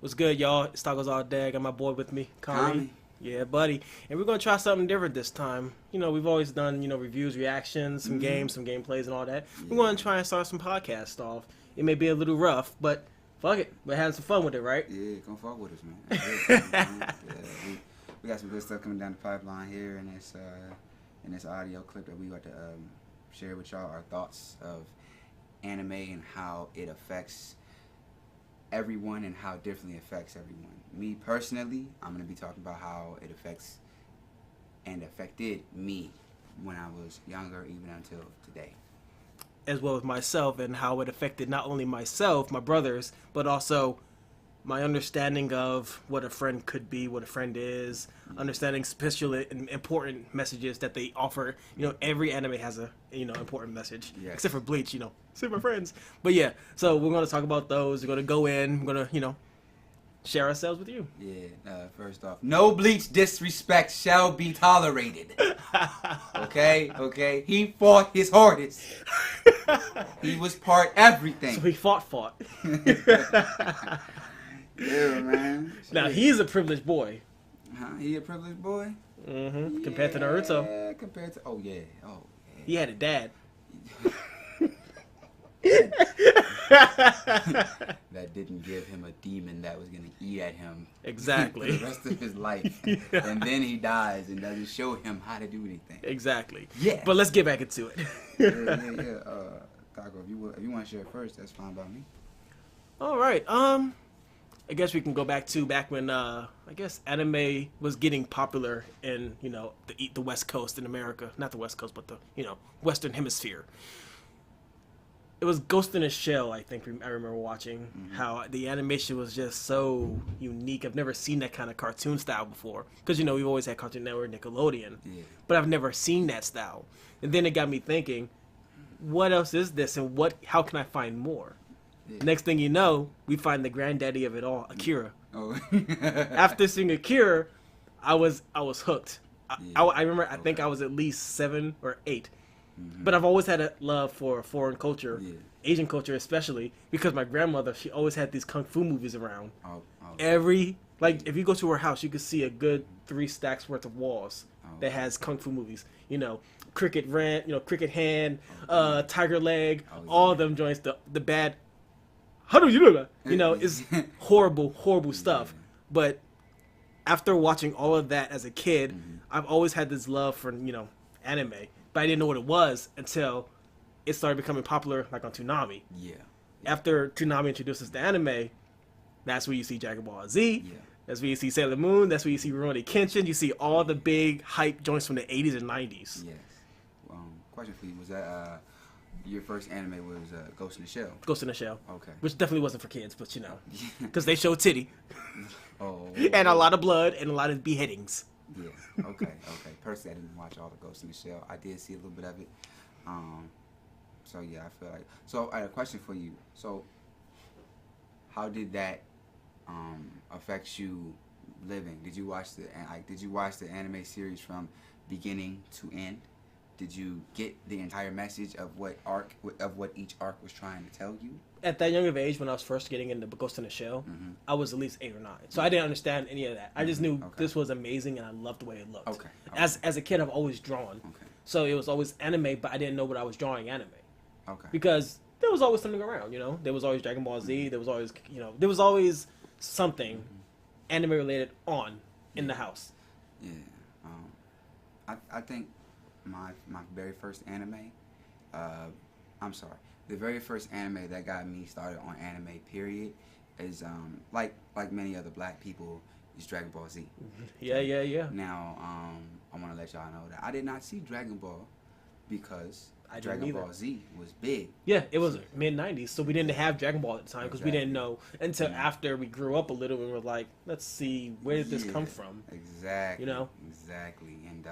What's good, y'all? It's Tacosallday. I got my boy with me, Connie. Yeah, buddy. And we're going to try something different this time. You know, we've always done, reviews, reactions, some games, some gameplays, and all that. Yeah. We're going to try and start some podcasts off. It may be a little rough, but fuck it. We're having some fun with it, right? Yeah, come fuck with us, man. We got some good stuff coming down the pipeline here in this audio clip that we got to share with y'all our thoughts of anime and how it affects everyone and how differently it affects everyone. Me personally, I'm going to be talking about how it affects and affected me when I was younger, even until today. As well as myself, and how it affected not only myself, my brothers, but also my understanding of what a friend could be, what a friend is, understanding special and important messages that they offer. You know, every anime has a, important message. Yes. Except for Bleach, save my friends. But yeah, so we're going to talk about those. We're going to go in. We're going to, share ourselves with you. Yeah, first off, no Bleach disrespect shall be tolerated. Okay? He fought his hardest. He was part everything. So he fought. Yeah, man. Now, he's a privileged boy. Huh? He a privileged boy? Mm-hmm. Yeah, compared to Naruto. Yeah, compared to... Oh, yeah. He had a dad. That didn't give him a demon that was going to eat at him. Exactly. For the rest of his life. Yeah. And then he dies and doesn't show him how to do anything. Exactly. Yeah. But let's get back into it. Yeah. Taco, if you want to share first, that's fine by me. All right. I guess we can go back when I guess anime was getting popular in the West Coast in America, not the West Coast, but the Western Hemisphere. It was Ghost in a Shell. I think I remember watching how the animation was just so unique. I've never seen that kind of cartoon style before because we've always had Cartoon Network, Nickelodeon, but I've never seen that style. And then it got me thinking, what else is this, and how can I find more? Yeah. Next thing you know, we find the granddaddy of it all, Akira. Oh. After seeing Akira, I was hooked. I remember, I think I was at least 7 or 8. Mm-hmm. But I've always had a love for foreign culture, Asian culture especially, because my grandmother, she always had these kung fu movies around. If you go to her house, you could see a good 3 stacks worth of walls that has kung fu movies. Cricket Cricket Hand, Tiger Leg, all of them joints, the bad. How do you do that? It's horrible stuff. But after watching all of that as a kid, I've always had this love for, anime. But I didn't know what it was until it started becoming popular, like on Toonami. Yeah. After Toonami introduces the anime, that's where you see Dragon Ball Z. Yeah. That's where you see Sailor Moon. That's where you see Rurouni Kenshin. You see all the big hype joints from the 80s and 90s. Yes. Question for you, was that... your first anime was Ghost in the Shell. Ghost in the Shell. Okay. Which definitely wasn't for kids, but because they showed titty. Oh. And a lot of blood and a lot of beheadings. Yeah. Okay. Personally, I didn't watch all the Ghost in the Shell. I did see a little bit of it. So yeah, I feel like. So I had a question for you. So, how did that affect you living? Did you watch the anime series from beginning to end? Did you get the entire message of what each arc was trying to tell you? At that young of age, when I was first getting into Ghost in the Shell, I was at least 8 or 9. So I didn't understand any of that. I just knew this was amazing and I loved the way it looked. Okay. As a kid, I've always drawn. Okay. So it was always anime, but I didn't know what I was drawing anime. Okay. Because there was always something around, There was always Dragon Ball Z. There was always, there was always something anime related on in the house. Yeah. I think my very first anime, the very first anime that got me started on anime period is like many other black people, is Dragon Ball Z. Yeah. Now I want to let y'all know that I did not see Dragon Ball because Dragon Ball Z was big. Yeah, it was mid-90s, so we didn't have Dragon Ball at the time because we didn't know until after we grew up a little and we're like, let's see, where did this come from? Exactly. Exactly. And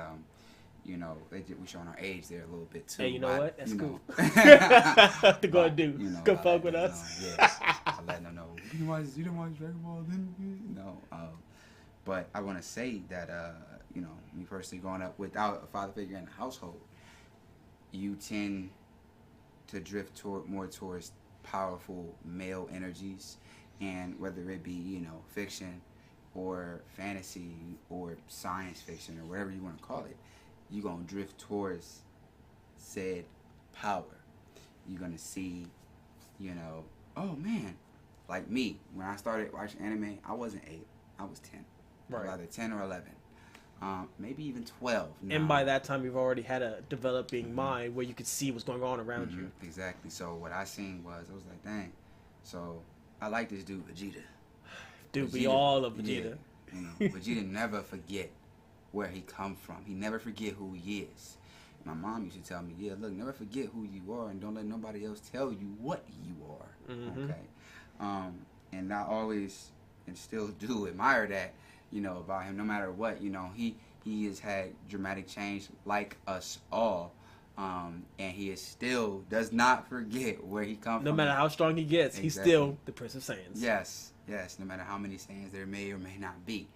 we showing our age there a little bit too. Hey, you know what? That's cool. To go and do. Go fuck with us. Yeah. I let them know. You didn't watch Dragon Ball, didn't you? No. But I want to say that me personally growing up without a father figure in the household, you tend to drift more towards powerful male energies And whether it be, fiction or fantasy or science fiction or whatever you want to call it, you're going to drift towards said power. You're going to see, oh man, like me, when I started watching anime, I wasn't 8, I was 10. Right. I was either 10 or 11. Maybe even 12. Now. And by that time, you've already had a developing mind where you could see what's going on around you. Exactly. So what I seen was, I was like, dang. So I like this dude, Vegeta. Dude, we all love Vegeta. Yeah, Vegeta never forget where he come from. He never forget who he is. My mom used to tell me, yeah, look, never forget who you are and don't let nobody else tell you what you are. Mm-hmm. Okay. And I always and still do admire that, about him. No matter what, he has had dramatic change like us all. And he is still does not forget where he comes from. No matter how strong he gets, he's still the Prince of Saiyans. Yes, no matter how many Saiyans there may or may not be.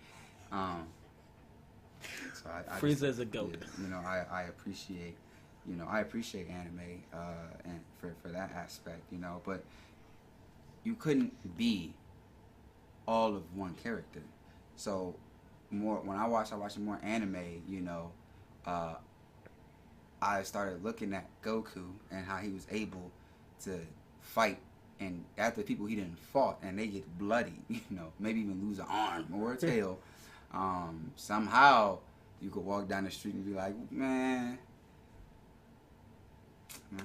So Frieza is a goat. Yeah, I appreciate, I appreciate anime, and for that aspect, but you couldn't be all of one character. So when I watch more anime, I started looking at Goku and how he was able to fight, and after people he didn't fought and they get bloody, maybe even lose an arm or a tail. Somehow you could walk down the street and be like, man,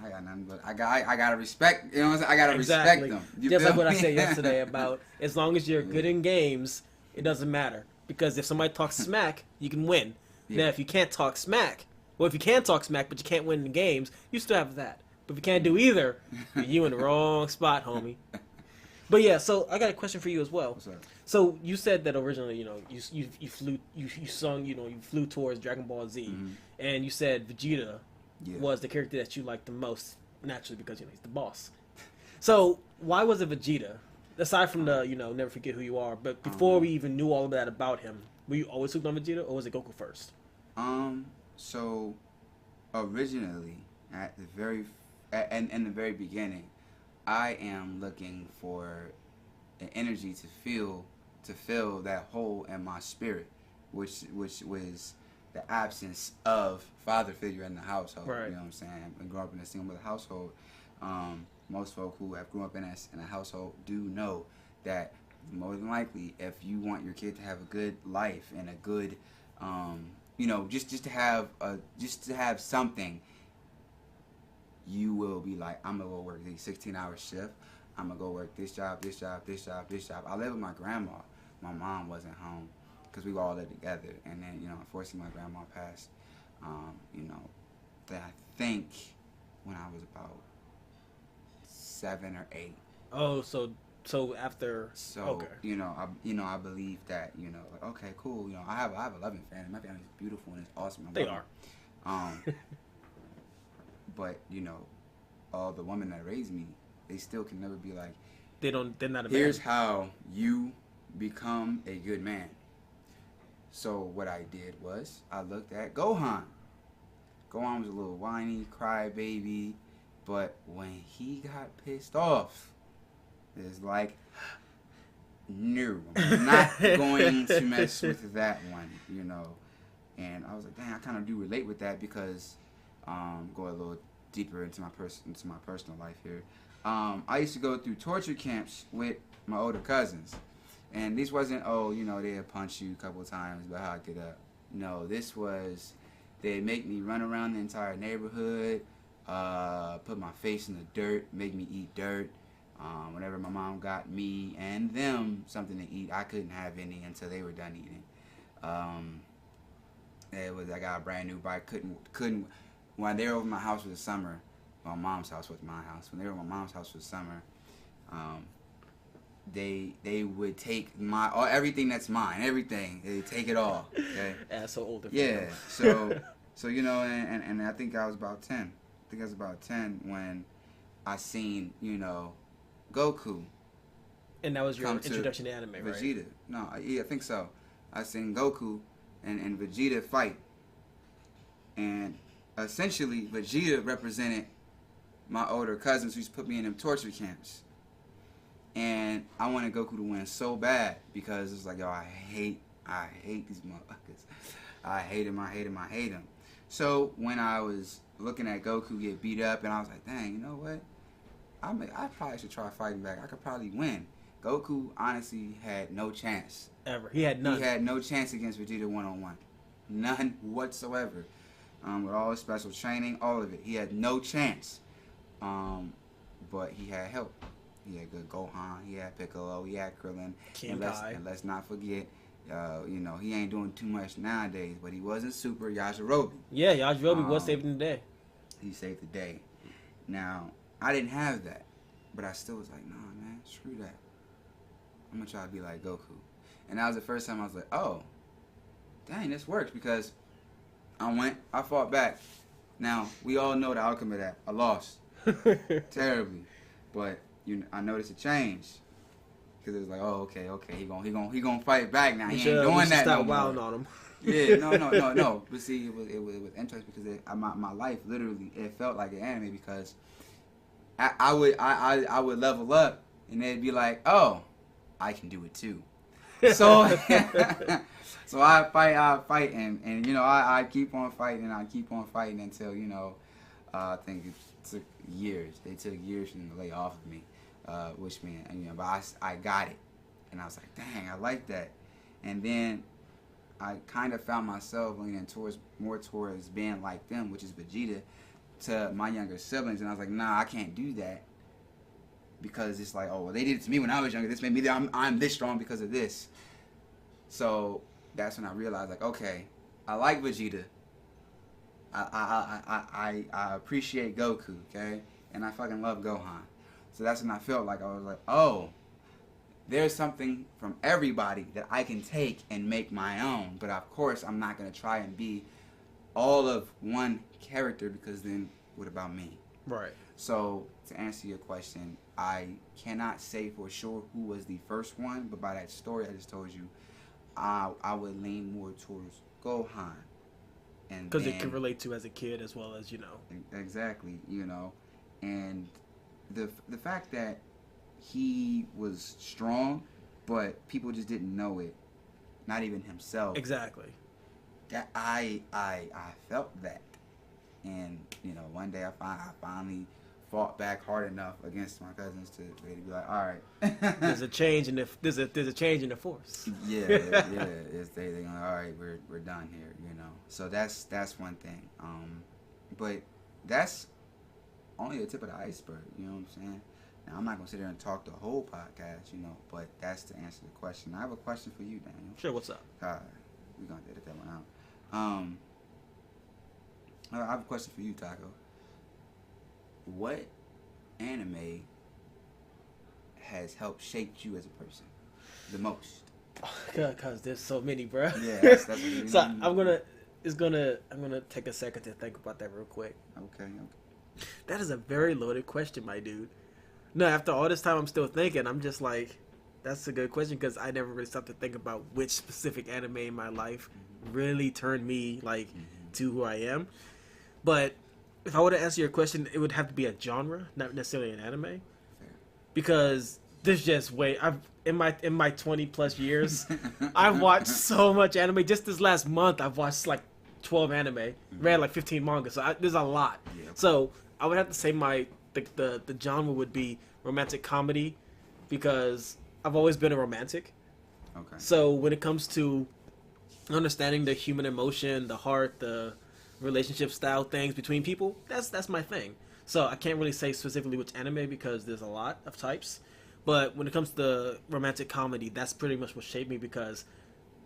I got nothing but I gotta respect, what I'm saying? I gotta respect them. Just like what I said yesterday about as long as you're good in games, it doesn't matter. Because if somebody talks smack, you can win. Now if you can't talk smack, if you can talk smack but you can't win in the games, you still have that. But if you can't do either, you in the wrong spot, homie. But yeah, so I got a question for you as well. What's up? So you said that originally, you flew towards Dragon Ball Z, and you said Vegeta was the character that you liked the most, naturally because he's the boss. So why was it Vegeta? Aside from the never forget who you are, but before we even knew all of that about him, were you always hooked on Vegeta, or was it Goku first? So originally at the very beginning, I am looking for an energy to fill that hole in my spirit, which was the absence of father figure in the household. Right. You know what I'm saying? I grew up in a single mother household. Most folk who have grown up in a household do know that more than likely, if you want your kid to have a good life and a good, just to have something, you will be like, I'm gonna go work the 16-hour shift. I'm gonna go work this job. I live with my grandma. My mom wasn't home because we all lived together, and then unfortunately my grandma passed. That I think when I was about 7 or 8. Oh, so after. So okay. I believe that like, okay, cool. I have a loving family. My family is beautiful and it's awesome. They are. But all the women that raised me, they still can never be like. They're not a man. Here's how you become a good man. So what I did was I looked at Gohan. Gohan was a little whiny, crybaby, but when he got pissed off, it's like, no, I'm not going to mess with that one, And I was like, dang, I kind of do relate with that because, go a little deeper into my personal life here. I used to go through torture camps with my older cousins, and this wasn't they'd punch you a couple of times, but how I get up. No, this was they'd make me run around the entire neighborhood, put my face in the dirt, make me eat dirt. Whenever my mom got me and them something to eat, I couldn't have any until they were done eating. I got a brand new bike. Couldn't. When they were over my house for the summer, my mom's house was my house. When they were over my mom's house for the summer, they would take everything that's mine, everything. They take it all. Okay. So older. Yeah. So and I think I was about 10. I think I was about 10 when I seen Goku. And that was your introduction to anime, right? Vegeta. No, I think so. I seen Goku and Vegeta fight. And essentially, Vegeta represented my older cousins who used to put me in them torture camps. And I wanted Goku to win so bad because it's like, yo, I hate these motherfuckers. I hate him. So when I was looking at Goku get beat up, and I was like, dang, you know what? I probably should try fighting back. I could probably win. Goku honestly had no chance. Ever. He had none. He had no chance against Vegeta one-on-one. None whatsoever. With all his special training, all of it. He had no chance. But he had help. He had good Gohan. He had Piccolo. He had Krillin. And let's not forget, he ain't doing too much nowadays, but he wasn't Super Yajirobe. Yeah, Yajirobe was saving the day. He saved the day. Now, I didn't have that, but I still was like, nah, man, screw that. I'm going to try to be like Goku. And that was the first time I was like, oh, dang, this works, because I fought back. Now, we all know the outcome of that. I lost. Terribly. But I noticed a change. Because it was like, oh, okay, he gonna fight back now. He ain't doing that no more. Stop wilding on him. Yeah, no. But see, it was interesting because my life literally, it felt like an anime, because I would level up and they'd be like, oh, I can do it too. So so I fight and I keep on fighting until I think it took years. They took years for them to lay off of me, but I got it, and I was like, dang, I like that. And then I kind of found myself leaning more towards being like them, which is Vegeta, to my younger siblings, and I was like, nah, I can't do that, because it's like, oh, well, they did it to me when I was younger. This made me I'm this strong because of this. So that's when I realized, like, okay, I like Vegeta. I appreciate Goku, okay, and I fucking love Gohan. So that's when I felt like I was like, oh, there's something from everybody that I can take and make my own. But of course, I'm not gonna try and be all of one character, because then what about me? Right. So to answer your question, I cannot say for sure who was the first one, but by that story I just told you, I would lean more towards Gohan. Because it can relate to as a kid as well as, Exactly, and the fact that he was strong, but people just didn't know it, not even himself. Exactly. That I felt that, and one day I finally fought back hard enough against my cousins to be like, all right. There's a change in the change in the force. Yeah. It's they going, all right, we're done here, So that's one thing. But that's only the tip of the iceberg. You know what I'm saying? Now, I'm not gonna sit there and talk the whole podcast, but that's to answer the question. I have a question for you, Daniel. Sure. What's up? We're gonna edit that one out. I have a question for you, Taco. What anime has helped shape you as a person the most? Because there's so many, bro. Yeah, that's what you So I'm gonna take a second to think about that real quick. Okay. That is a very loaded question, my dude. No, after all this time, I'm still thinking. I'm just like, that's a good question, because I never really stopped to think about which specific anime in my life really turned me to who I am. But if I were to answer your question, it would have to be a genre, not necessarily an anime, Fair. because there's just in my 20 plus years, I've watched so much anime. Just this last month, I've watched like 12 anime, read like 15 manga, so there's a lot. Yep. So I would have to say the genre would be romantic comedy, because I've always been a romantic. Okay. So when it comes to understanding the human emotion, the heart, the relationship style things between people, that's my thing. So I can't really say specifically which anime, because there's a lot of types. But when it comes to romantic comedy, that's pretty much what shaped me, because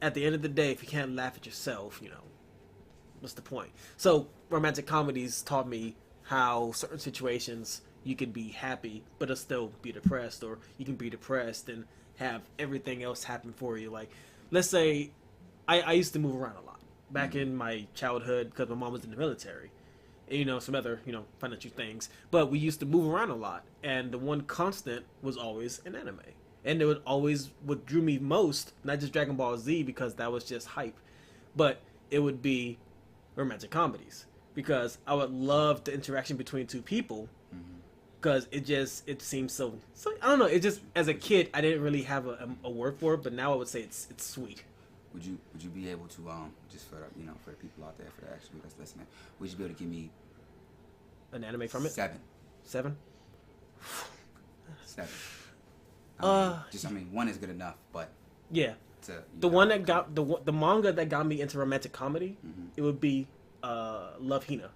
at the end of the day, if you can't laugh at yourself, what's the point? So romantic comedies taught me how certain situations you can be happy but still be depressed, or you can be depressed and have everything else happen for you. Like, let's say I used to move around a lot back in my childhood, because my mom was in the military, and, some other financial things, but we used to move around a lot, and the one constant was always an anime. And it would always, what drew me most, not just Dragon Ball Z, because that was just hype, but it would be romantic comedies, because I would love the interaction between two people, because it seems so I don't know. It just as a kid I didn't really have a word for it, but now I would say it's sweet. Would you be able to just for for the people out there, for the actual that's listening, would you be able to give me an anime from it? 7? 7. 7. I mean 1 is good enough, but yeah. The one that got the manga that got me into romantic comedy, it would be Love Hina.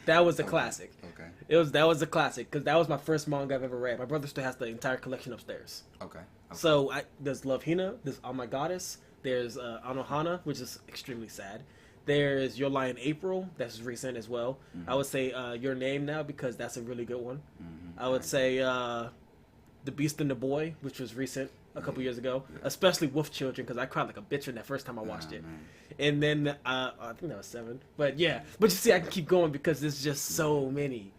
That was a classic. Okay. That was a classic because that was my first manga I've ever read. My brother still has the entire collection upstairs. Okay. So there's Love Hina, there's Oh My Goddess, there's Anohana, which is extremely sad. There's Your Lie in April, that's recent as well. I would say Your Name Now because that's a really good one. I would say The Beast and the Boy, which was recent a couple years ago, especially Wolf Children because I cried like a bitch in that first time I watched it. Man. And then I think that was 7, but yeah. But you see, I can keep going because there's just so many.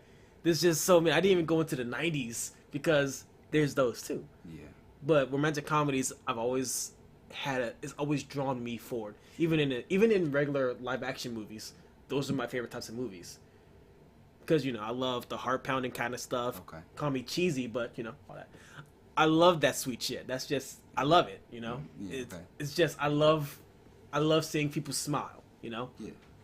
There's just so many. I didn't even go into the 90s because there's those too. Yeah. But romantic comedies, I've always it's always drawn me forward. Even in regular live action movies, those are my favorite types of movies. Because I love the heart pounding kind of stuff. Okay. Call me cheesy, but all that. I love that sweet shit. That's just I love it. Yeah, it's just I love seeing people smile. Yeah.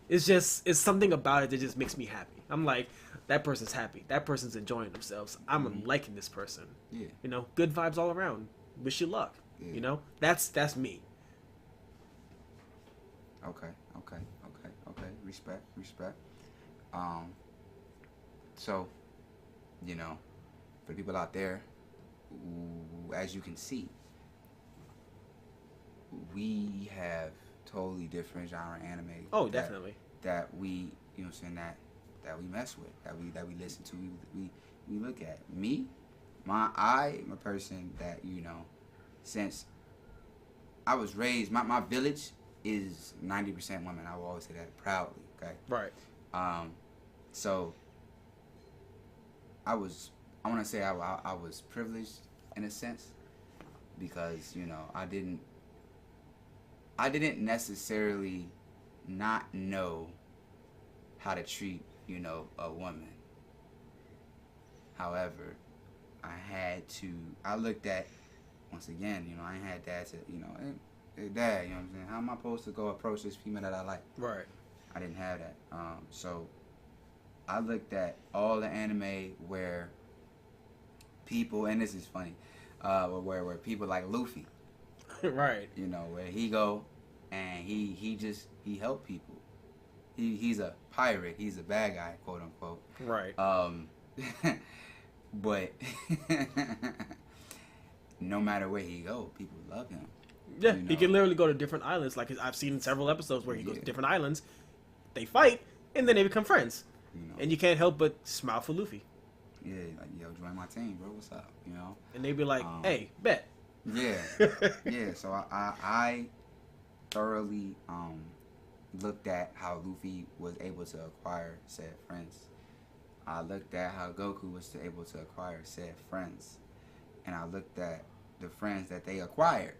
It's something about it that just makes me happy. I'm like, that person's happy. That person's enjoying themselves. I'm liking this person. Yeah. Good vibes all around. Wish you luck. Yeah. That's me. Okay. Respect. So, for the people out there, as you can see, we have totally different genre anime. Oh, definitely. That we, that we mess with, that we listen to, we look at. Me, I'm a person that since I was raised, my village is 90% women. I will always say that proudly. Okay. Right. So I want to say I was privileged in a sense because I didn't necessarily not know how to treat a woman. However, I looked at, once again, I ain't had dad to hey, dad, what I'm saying, how am I supposed to go approach this female that I like? Right. I didn't have that. So I looked at all the anime where people, and this is funny, where people like Luffy, right? Where he go and he help people. He's a pirate. He's a bad guy, quote unquote. Right. But no matter where he go, people love him. Yeah, he can literally go to different islands. Like I've seen several episodes where he goes to different islands. They fight and then they become friends. And you can't help but smile for Luffy. Yeah, like, yo, join my team, bro. What's up? And they be like, hey, bet. Yeah. Yeah. So I thoroughly looked at how Luffy was able to acquire said friends. I looked at how Goku was able to acquire said friends. And I looked at the friends that they acquired.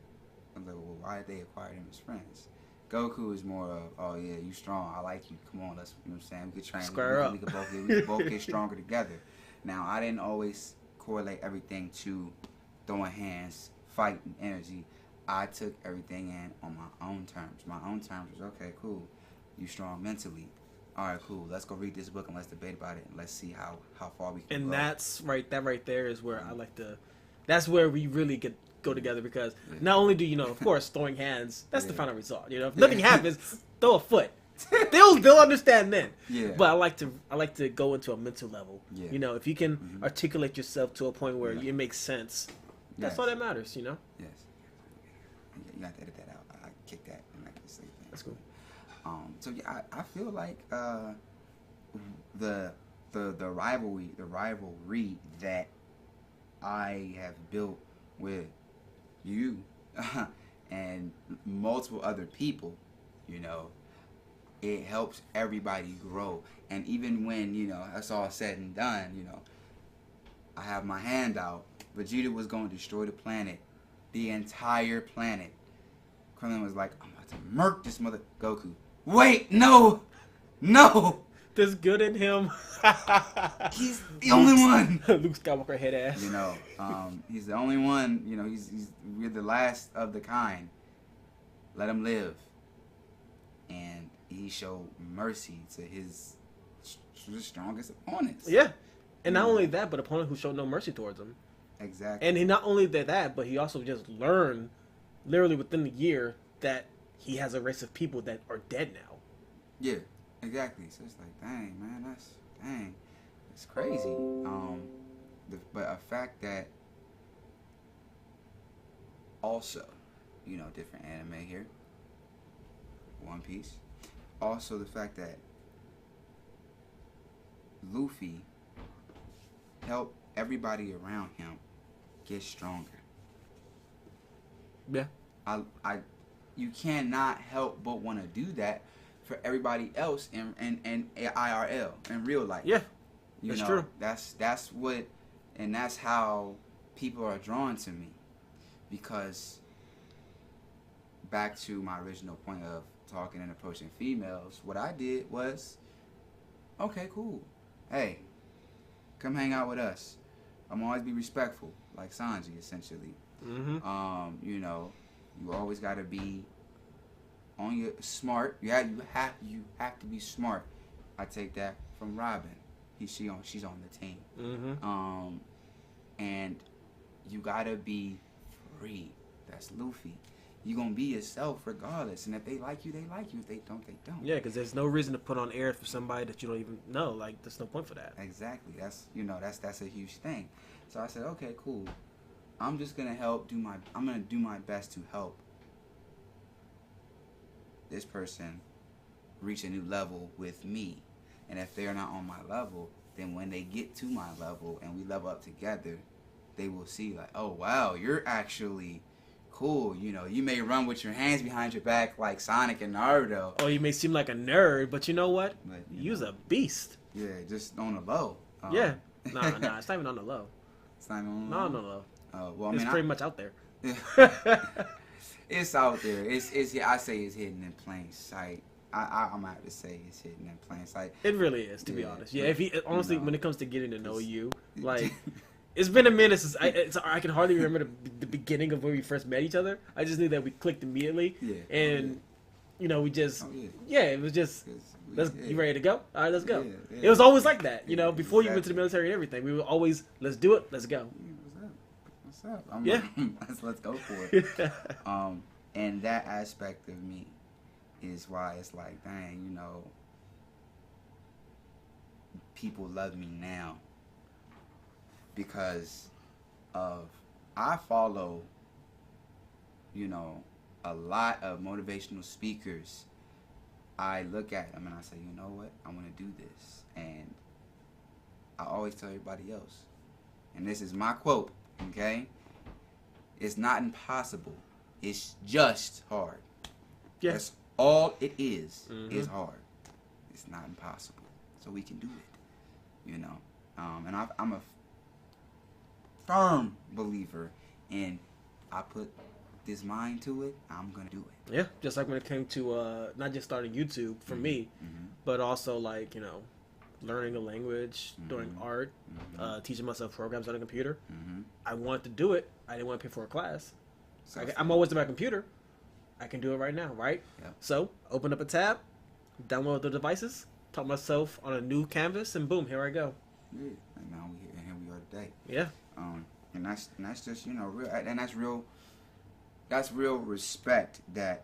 I was like, well, why did they acquire them as friends? Goku is more of, oh yeah, you strong. I like you. Come on, let's, what I'm saying? We could train. Square up. We could both get stronger together. Now, I didn't always correlate everything to throwing hands, fighting, energy. I took everything in on my own terms. My own terms was, okay, cool. You strong mentally. All right, cool. Let's go read this book and let's debate about it and let's see how far we can go. And that's right. That right there is where I like to. That's where we really go together because not only do of course, throwing hands. That's the final result. If nothing happens, throw a foot. They'll understand then. Yeah. But I like to go into a mental level. Yeah. If you can articulate yourself to a point where it makes sense, that's all that matters. Yes. You got to edit that out. I kick that and I can say things. That's cool. So yeah, I feel like the rivalry that I have built with you and multiple other people, it helps everybody grow. And even when that's all said and done, I have my hand out. Vegeta was going to destroy the planet, the entire planet. Krillin was like, I'm about to murk this mother. Goku, wait, no. There's good in him. He's the only one. Luke Skywalker head ass. You know, he's the only one. You know, we're the last of the kind. Let him live. And he showed mercy to his strongest opponents. Yeah. And not only that, but opponent who showed no mercy towards him. Exactly. And he not only did that, but he also just learned, literally within the year, that he has a race of people that are dead now. Yeah, exactly. So it's like, dang, man, it's crazy. But a fact that also, you know, different anime here, One Piece. Also, the fact that Luffy helped everybody around him get stronger. Yeah. You cannot help but want to do that for everybody else in IRL, in real life. Yeah. That's true. That's what, and that's how people are drawn to me. Because back to my original point of talking and approaching females, what I did was, okay, cool. Hey, come hang out with us. I'm always be respectful, like Sanji, essentially. Mm-hmm. You know, you always gotta be on your smart. You have to be smart. I take that from Robin. She's on the team. Mm-hmm. And you gotta be free. That's Luffy. You're gonna be yourself regardless. And if they like you, they like you. If they don't, they don't. Yeah, because there's no reason to put on airs for somebody that you don't even know. Like, there's no point for that. Exactly. That's a huge thing. So I said, okay, cool. I'm just gonna I'm gonna do my best to help this person reach a new level with me. And if they're not on my level, then when they get to my level and we level up together, they will see like, oh wow, you're actually cool. You know, you may run with your hands behind your back like Sonic and Naruto. Oh, you may seem like a nerd, but you know what? But, You's a beast. Yeah, just on the low. Yeah. Nah, it's not even on the low. It's not even on No, the low? no, no. Well, It's pretty much out there. It's out there. I say it's hidden in plain sight. I'm gonna have to say it's hidden in plain sight. It really is, to be Yeah, honest. Yeah, honestly, you know, when it comes to getting to know you, like, it's been a minute since I can hardly remember the beginning of when we first met each other. I just knew that we clicked immediately, and you know, we just, it was just, you ready to go? All right, let's go. Yeah. It was always like that, you know, before you went to the Exactly. military and everything. We were always, let's do it, let's go. What's up? Yeah. Let's go for it. And that aspect of me is why it's like, dang, you know, people love me now because I follow, you know, a lot of motivational speakers. I look at them and I say, you know what, I want to do this. And I always tell everybody else, and this is my quote, okay? It's not impossible. It's just hard. Yeah. That's all it is Mm-hmm. hard. It's not impossible. So we can do it, you know? And I'm a firm believer in I put this mind to it, I'm going to do it. Yeah, just like when it came to not just starting YouTube for me, but also like, you know, learning a language, doing art, teaching myself programs on a computer. I wanted to do it. I didn't want to pay for a class. I'm always on my computer. I can do it right now, right? Yeah. So, open up a tab, download the devices, taught myself on a new canvas, and boom, here I go. Yeah, and now here we are today. Yeah. And that's just, you know, real, and that's real respect that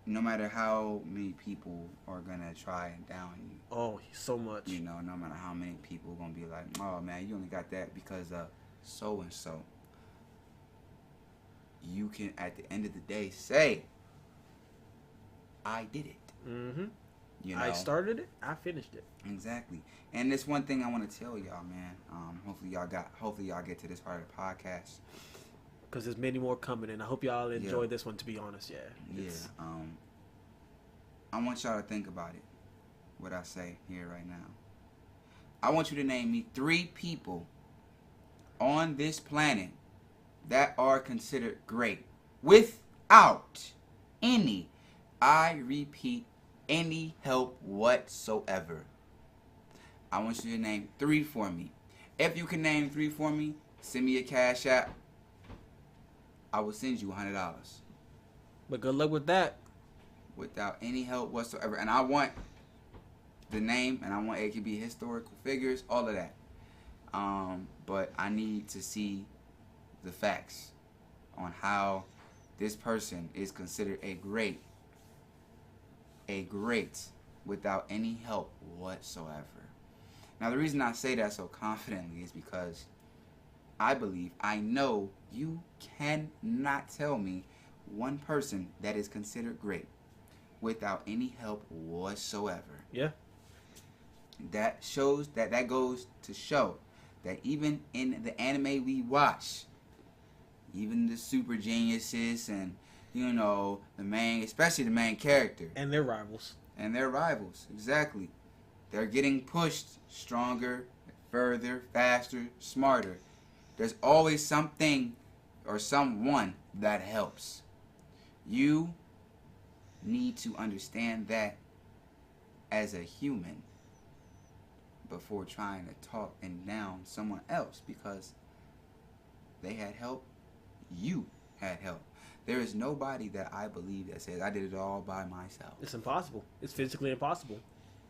no matter how many people are gonna try and down you. Oh, so much. You know, no matter how many people are gonna be like, oh man, you only got that because of so and so. You can, at the end of the day, say, I did it. Mm-hmm. You know? I started it, I finished it. Exactly. And this one thing I want to tell y'all, man. Hopefully y'all get to this part of the podcast. Because there's many more coming, and I hope y'all enjoy this one, to be honest, Yeah. I want y'all to think about it, what I say here right now. I want you to name me 3 people on this planet that are considered great without any, I repeat, any help whatsoever. I want you to name 3 for me. If you can name 3 for me, send me a Cash App. I will send you $100. But good luck with that. Without any help whatsoever. And I want the name, and I want it to be historical figures, all of that. But I need to see the facts on how this person is considered a great without any help whatsoever. Now, the reason I say that so confidently is because I know you cannot tell me one person that is considered great without any help whatsoever. Yeah. That goes to show that even in the anime we watch, even the super geniuses and, you know, especially the main character. And their rivals. Exactly. They're getting pushed stronger, further, faster, smarter. There's always something or someone that helps. You need to understand that as a human before trying to talk and down someone else, because they had help, you had help. There is nobody that I believe that says I did it all by myself. It's impossible. It's physically impossible.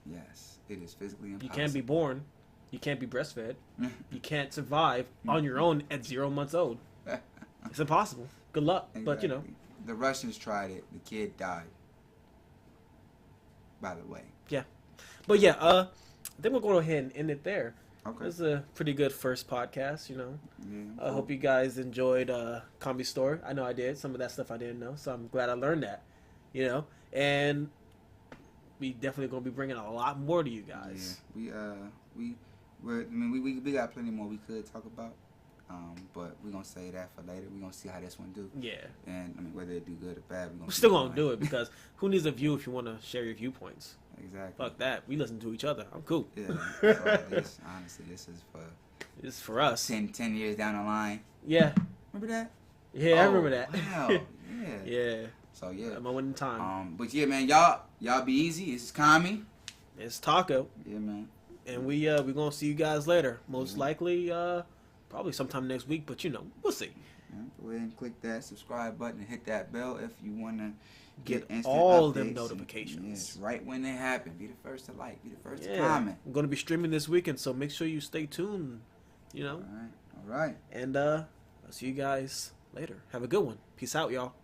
Yes, it is physically impossible. You can't be born. You can't be breastfed. You can't survive on your own at 0 months old. It's impossible. Good luck. Exactly. But, you know. The Russians tried it. The kid died. By the way. Yeah. But, yeah, I think we'll go ahead and end it there. Okay. This is a pretty good first podcast, you know. Yeah, I hope you guys enjoyed Comedy Store. I know I did. Some of that stuff I didn't know, so I'm glad I learned that, you know. And we definitely going to be bringing a lot more to you guys. Yeah. We got plenty more we could talk about. But we're going to say that for later. We're going to see how this one do. Yeah. And, I mean, whether it do good or bad, we're still going to do it, because who needs a view if you want to share your viewpoints? Exactly. Fuck that. We listen to each other. I'm cool. Yeah. Honestly, this is for us. 10 years down the line. Yeah. Remember that? Yeah, I remember that. Wow. Yeah. Yeah. So, yeah. A moment in time. But, yeah, man, y'all be easy. This is Kami. It's Taco. Yeah, man. And we going to see you guys later. Most likely, probably sometime next week, but, you know, we'll see. Yeah, go ahead and click that subscribe button and hit that bell if you want to get all updates them notifications. Yes, right when they happen. Be the first to like. Be the first to comment. I'm going to be streaming this weekend, so make sure you stay tuned, you know. All right. And I'll see you guys later. Have a good one. Peace out, y'all.